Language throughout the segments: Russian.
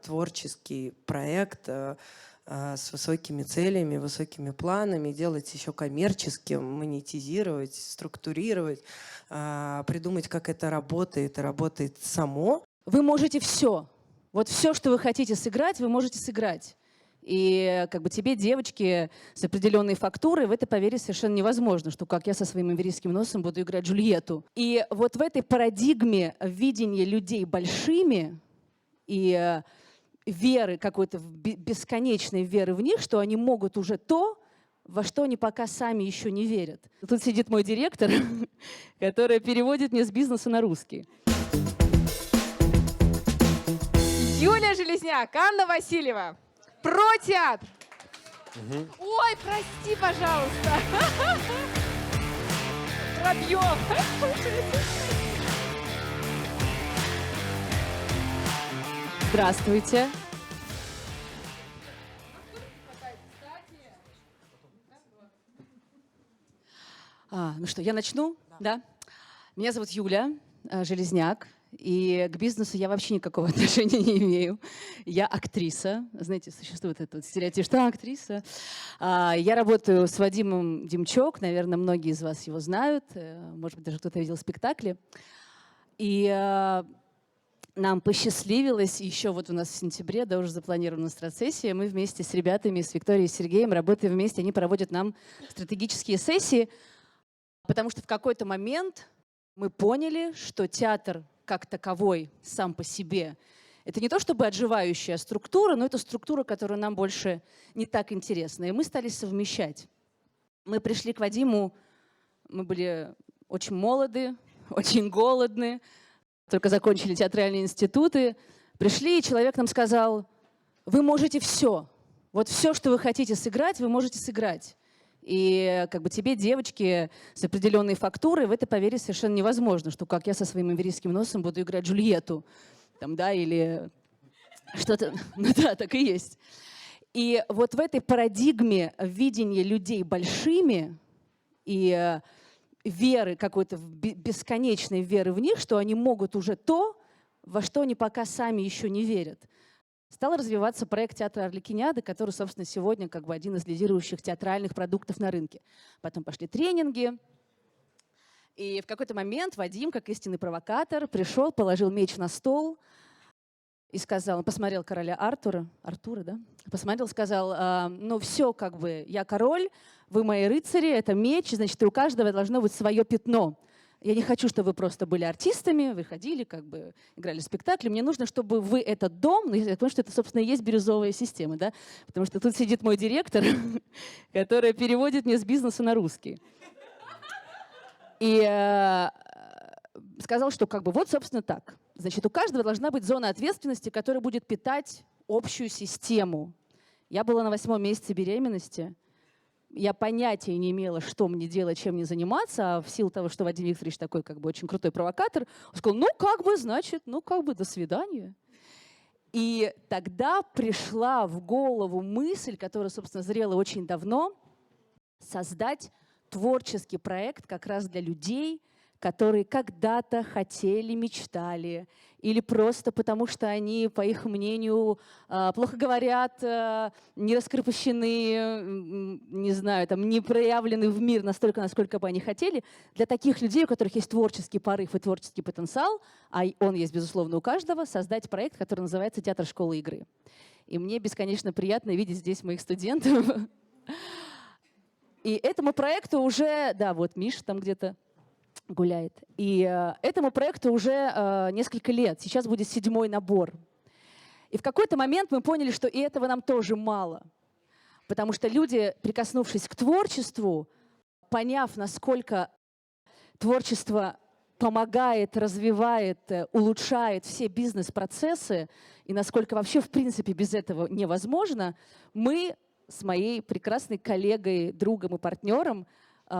Творческий проект с высокими целями, высокими планами, делать еще коммерческим, монетизировать, структурировать, придумать, как это работает, и работает само. Вы можете все. Вот все, что вы хотите сыграть, вы можете сыграть. И как бы тебе, девочки, с определенной фактурой, в это поверить совершенно невозможно, что как я со своим иверийским носом буду играть Джульетту. И вот в этой парадигме видения людей большими и веры, какой-то бесконечной веры в них, что они могут уже то, во что они пока сами еще не верят. Тут сидит мой директор, который переводит мне с бизнеса на русский. Юлия Железняк, Анна Васильева. Про театр. Ой, прости, пожалуйста. Воробьев. Здравствуйте. Ну что, я начну? Да. Меня зовут Юля Железняк, и к бизнесу я вообще никакого отношения не имею. Я актриса. Знаете, существует этот стереотип, что актриса. Я работаю с Вадимом Демчок, наверное, многие из вас его знают, может быть, даже кто-то видел спектакли. И нам посчастливилось, еще вот у нас в сентябре, да, уже запланирована страцессия, мы вместе с ребятами, с Викторией и Сергеем работаем вместе, они проводят нам стратегические сессии, потому что в какой-то момент мы поняли, что театр как таковой сам по себе — это не то чтобы отживающая структура, но это структура, которая нам больше не так интересна. И мы стали совмещать. Мы пришли к Вадиму, мы были очень молоды, очень голодны, только закончили театральные институты. Пришли, и человек нам сказал: вы можете все. Вот все, что вы хотите сыграть, вы можете сыграть. И как бы тебе, девочки, с определенной фактурой, в это поверить совершенно невозможно, что как я со своим иверийским носом буду играть Джульетту. Там, да, или что-то. Ну да, так и есть. И вот в этой парадигме видения людей большими и веры, какой-то бесконечной веры в них, что они могут уже то, во что они пока сами еще не верят, стал развиваться проект театра Арлекиниады, который, собственно, сегодня как бы один из лидирующих театральных продуктов на рынке. Потом пошли тренинги. И в какой-то момент Вадим, как истинный провокатор, пришел, положил меч на стол и сказал, он посмотрел короля Артура, да? Посмотрел, сказал: ну все, как бы, я король, вы мои рыцари, это меч, значит, и у каждого должно быть свое пятно. Я не хочу, чтобы вы просто были артистами, вы ходили, как бы, играли спектакли. Мне нужно, чтобы вы этот дом, ну, я понимаю, что это, собственно, и есть бирюзовая система, да? Потому что тут сидит мой директор, который переводит мне с бизнеса на русский. И сказал, что как бы вот, собственно, так. Значит, у каждого должна быть зона ответственности, которая будет питать общую систему. Я была на 8-м месяце беременности. Я понятия не имела, что мне делать, чем мне заниматься, а в силу того, что Вадим Викторович такой как бы очень крутой провокатор, он сказал: ну как бы, значит, ну как бы, до свидания. И тогда пришла в голову мысль, которая, собственно, зрела очень давно, создать творческий проект как раз для людей, которые когда-то хотели, мечтали, или просто потому, что они, по их мнению, плохо говорят, не раскрепощены, не знаю, там, не проявлены в мир настолько, насколько бы они хотели. Для таких людей, у которых есть творческий порыв и творческий потенциал, а он есть, безусловно, у каждого, создать проект, который называется «Театр школы игры». И мне бесконечно приятно видеть здесь моих студентов. И этому проекту уже, да, вот Миша там где-то гуляет. И этому проекту уже несколько лет. Сейчас будет 7-й набор. И в какой-то момент мы поняли, что и этого нам тоже мало. Потому что люди, прикоснувшись к творчеству, поняв, насколько творчество помогает, развивает, улучшает все бизнес-процессы, и насколько вообще в принципе без этого невозможно, мы с моей прекрасной коллегой, другом и партнером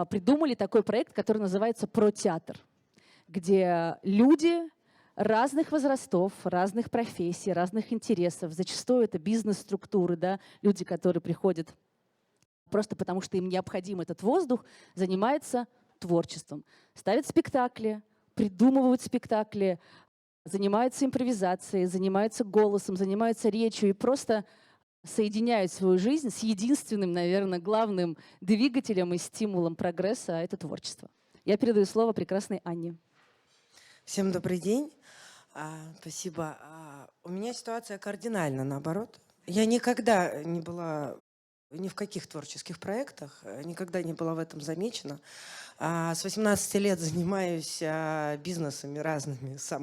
придумали такой проект, который называется «Про театр», где люди разных возрастов, разных профессий, разных интересов, зачастую это бизнес-структуры, да, люди, которые приходят просто потому, что им необходим этот воздух, занимаются творчеством, ставят спектакли, придумывают спектакли, занимаются импровизацией, занимаются голосом, занимаются речью и просто соединяют свою жизнь с единственным, наверное, главным двигателем и стимулом прогресса, а это творчество. Я передаю слово прекрасной Анне. Всем добрый день. Спасибо. У меня ситуация кардинально наоборот. Я никогда не была ни в каких творческих проектах, никогда не была в этом замечена. С 18 лет занимаюсь бизнесами разными с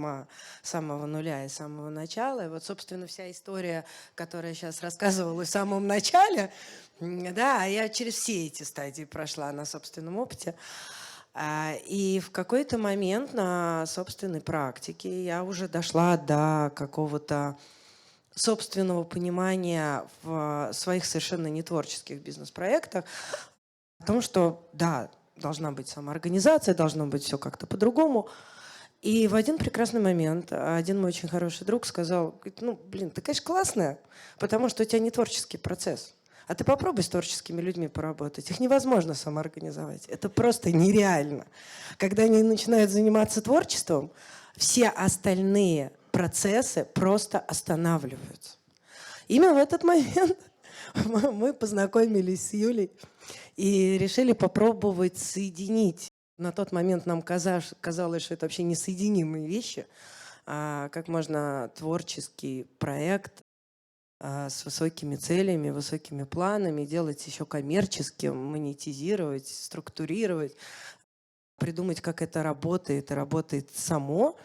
самого нуля и с самого начала. И вот, собственно, вся история, которую я сейчас рассказывала в самом начале, да, я через все эти стадии прошла на собственном опыте. И в какой-то момент на собственной практике я уже дошла до какого-то собственного понимания в своих совершенно нетворческих бизнес-проектах о том, что да, должна быть самоорганизация, должно быть все как-то по-другому. И в один прекрасный момент один мой очень хороший друг сказал, говорит, ну, блин, ты, конечно, классная, потому что у тебя не творческий процесс. А ты попробуй с творческими людьми поработать. Их невозможно самоорганизовать. Это просто нереально. Когда они начинают заниматься творчеством, все остальные процессы просто останавливаются. Именно в этот момент мы познакомились с Юлей и решили попробовать соединить. На тот момент нам казалось, что это вообще несоединимые вещи. Как можно творческий проект с высокими целями, высокими планами делать еще коммерческим, монетизировать, структурировать, придумать, как это работает, и работает само.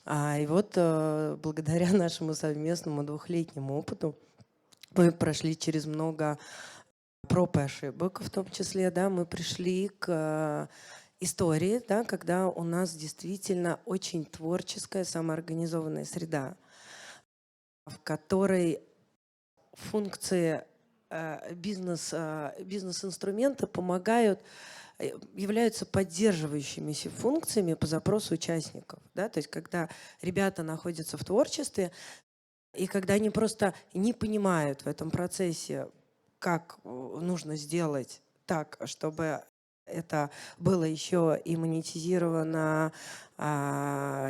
И вот благодаря нашему совместному 2-летнему опыту мы прошли через много проб и ошибок, в том числе, да, мы пришли к истории, да, когда у нас действительно очень творческая, самоорганизованная среда, в которой функции бизнес-инструмента помогают, являются поддерживающими функциями по запросу участников. Да? То есть когда ребята находятся в творчестве, и когда они просто не понимают в этом процессе, как нужно сделать так, чтобы это было еще и монетизировано,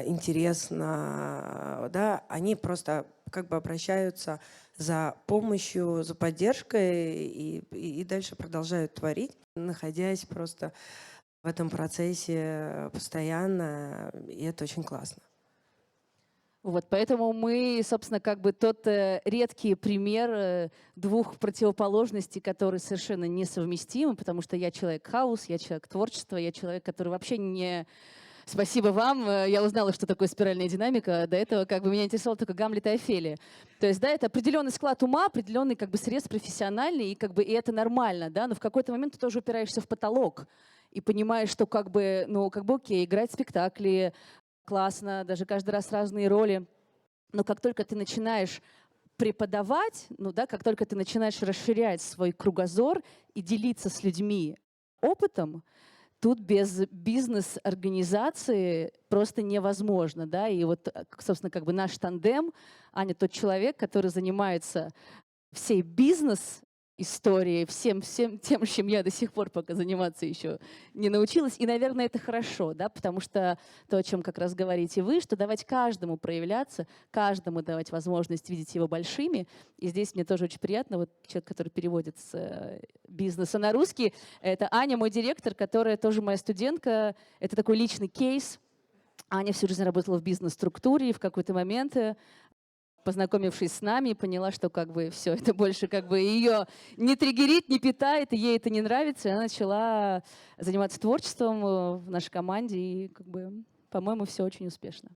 интересно, да, они просто как бы обращаются за помощью, за поддержкой и дальше продолжают творить, находясь просто в этом процессе постоянно, и это очень классно. Вот, поэтому мы, собственно, как бы тот редкий пример двух противоположностей, которые совершенно несовместимы, потому что я человек хаос, я человек творчества, я человек, который вообще не... Спасибо вам, я узнала, что такое спиральная динамика. До этого как бы меня интересовало только Гамлет и Офелия. То есть, да, это определенный склад ума, определенный как бы срез профессиональный, и как бы и это нормально, да, но в какой-то момент ты тоже упираешься в потолок и понимаешь, что как бы, ну, как бы окей, играть в спектакли, классно, даже каждый раз разные роли. Но как только ты начинаешь преподавать, ну да, как только ты начинаешь расширять свой кругозор и делиться с людьми опытом, тут без бизнес-организации просто невозможно, да, и вот, собственно, как бы наш тандем, Аня тот человек, который занимается всей бизнес-историей, всем тем, чем я до сих пор пока заниматься еще не научилась, и, наверное, это хорошо, да, потому что то, о чем как раз говорите вы, что давать каждому проявляться, каждому давать возможность видеть его большими, и здесь мне тоже очень приятно, вот человек, который переводит с бизнеса на русский, это Аня, мой директор, которая тоже моя студентка, это такой личный кейс. Аня всю жизнь работала в бизнес-структуре, и в какой-то момент, познакомившись с нами, поняла, что как бы все это больше как бы ее не триггерит, не питает, и ей это не нравится, и она начала заниматься творчеством в нашей команде, и как бы, по-моему, все очень успешно.